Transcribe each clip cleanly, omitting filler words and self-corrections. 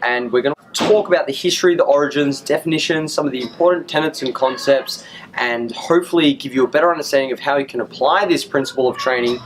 and we're going to talk about the history, the origins, definitions, some of the important tenets and concepts, and hopefully give you a better understanding of how you can apply this principle of training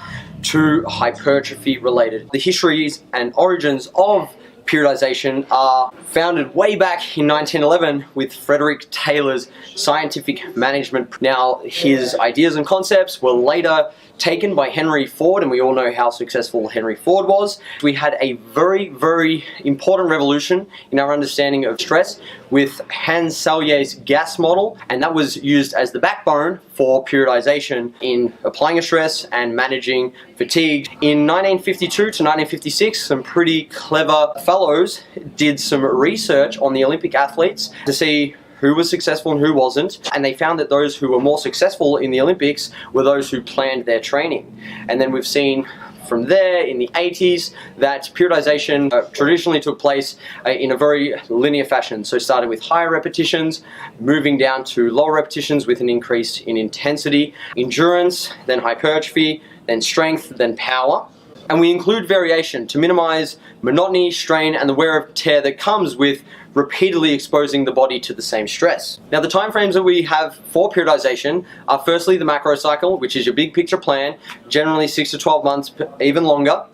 to hypertrophy related. The histories and origins of periodization are founded way back in 1911 with Frederick Taylor's scientific management. Now, his ideas and concepts were later taken by Henry Ford, and we all know how successful Henry Ford was. We had a very, very important revolution in our understanding of stress with Hans Selye's gas model, and that was used as the backbone for periodization in applying a stress and managing fatigue. In 1952 to 1956, some pretty clever fellows did some research on the Olympic athletes to see who was successful and who wasn't, and they found that those who were more successful in the Olympics were those who planned their training. And then we've seen from there in the 80s that periodization traditionally took place in a very linear fashion. So started with higher repetitions, moving down to lower repetitions with an increase in intensity, endurance, then hypertrophy, then strength, then power. And we include variation to minimize monotony, strain, and the wear and tear that comes with repeatedly exposing the body to the same stress. Now, the timeframes that we have for periodization are firstly the macro cycle, which is your big picture plan, generally 6 to 12 months, even longer.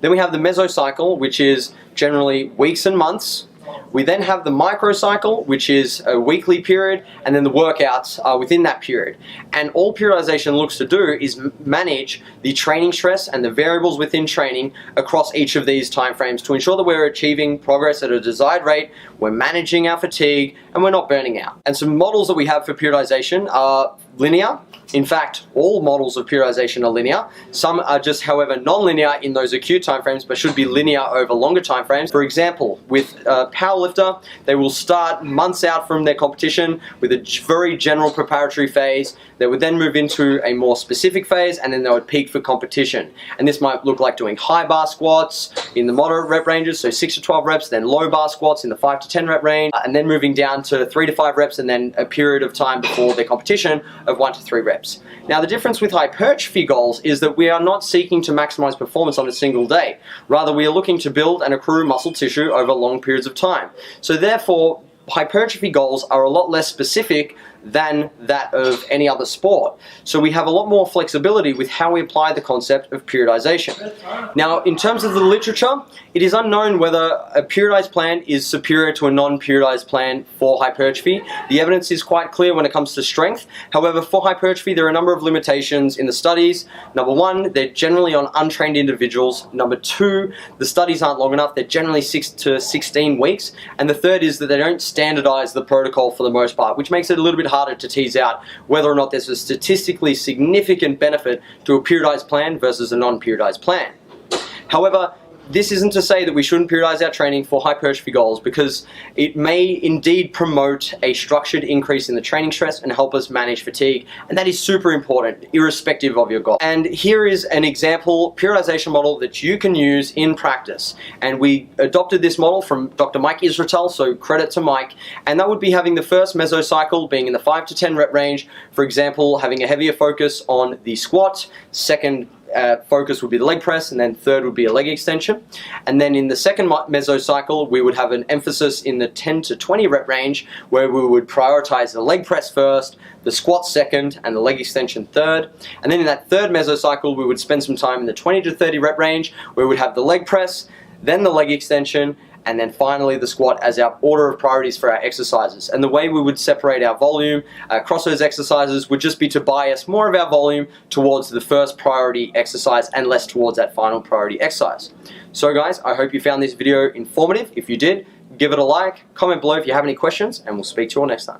Then we have the mesocycle, which is generally weeks and months. We then have the microcycle, which is a weekly period, and then the workouts are within that period. And all periodization looks to do is manage the training stress and the variables within training across each of these timeframes to ensure that we're achieving progress at a desired rate, we're managing our fatigue, and we're not burning out. And some models that we have for periodization are linear. In fact, all models of periodization are linear. Some are just, however, non-linear in those acute timeframes, but should be linear over longer timeframes. For example, with a powerlifter, they will start months out from their competition with a very general preparatory phase. They would then move into a more specific phase, and then they would peak for competition. And this might look like doing high bar squats in the moderate rep ranges, so 6 to 12 reps, then low bar squats in the 5 to 10 rep range, and then moving down to 3 to 5 reps, and then a period of time before their competition of 1 to 3 reps. Now, the difference with hypertrophy goals is that we are not seeking to maximize performance on a single day. Rather, we are looking to build and accrue muscle tissue over long periods of time. So therefore, hypertrophy goals are a lot less specific than that of any other sport. So we have a lot more flexibility with how we apply the concept of periodization. Now, in terms of the literature, it is unknown whether a periodized plan is superior to a non-periodized plan for hypertrophy. The evidence is quite clear when it comes to strength. However, for hypertrophy, there are a number of limitations in the studies. Number one, they're generally on untrained individuals. Number two, the studies aren't long enough. They're generally 6 to 16 weeks. And the third is that they don't standardize the protocol for the most part, which makes it a little bit harder to tease out whether or not there's a statistically significant benefit to a periodized plan versus a non-periodized plan. However, this isn't to say that we shouldn't periodize our training for hypertrophy goals, because it may indeed promote a structured increase in the training stress and help us manage fatigue, and that is super important irrespective of your goal. And here is an example periodization model that you can use in practice, and we adopted this model from Dr. Mike Israetel, so credit to Mike, and that would be having the first mesocycle being in the 5 to 10 rep range. For example, having a heavier focus on the squat, second focus would be the leg press, and then third would be a leg extension. And then in the second mesocycle, we would have an emphasis in the 10 to 20 rep range, where we would prioritize the leg press first, the squat second, and the leg extension third. And then in that third mesocycle, we would spend some time in the 20 to 30 rep range, where we would have the leg press, then the leg extension, and then finally the squat as our order of priorities for our exercises. And the way we would separate our volume across those exercises would just be to bias more of our volume towards the first priority exercise and less towards that final priority exercise. So guys, I hope you found this video informative. If you did, give it a like, comment below if you have any questions, and we'll speak to you all next time.